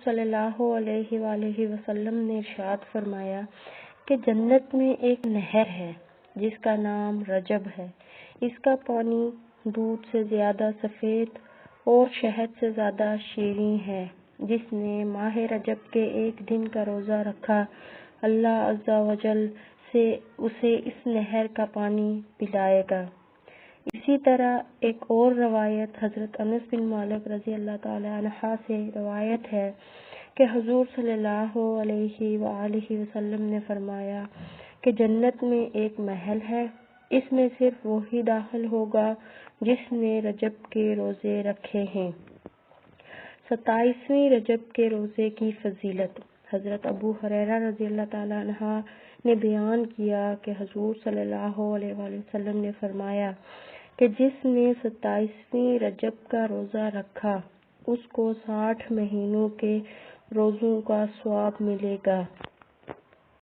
صلی اللہ علیہ وآلہ وسلم نے ارشاد فرمایا کہ جنت میں ایک نہر ہے جس کا نام رجب ہے۔ اس کا پانی دودھ سے زیادہ سفید اور شہد سے زیادہ شیریں ہے۔ جس نے ماہ رجب کے ایک دن کا روزہ رکھا، اللہ عز و جل سے اسے اس نہر کا پانی پلائے گا۔ اسی طرح ایک اور روایت حضرت انس بن مالک رضی اللہ تعالی عنہ سے روایت ہے کہ حضور صلی اللہ علیہ وآلہ وسلم نے فرمایا کہ جنت میں ایک محل ہے، اس میں صرف وہی داخل ہوگا جس نے رجب کے روزے رکھے ہیں۔ 27ویں رجب کے روزے کی فضیلت۔ حضرت ابو ہریرہ رضی اللہ تعالی عنہ نے بیان کیا کہ حضور صلی اللہ علیہ وآلہ وسلم نے فرمایا کہ جس نے 27ویں رجب کا روزہ رکھا اس کو 60 مہینوں کے روزوں کا ثواب ملے گا۔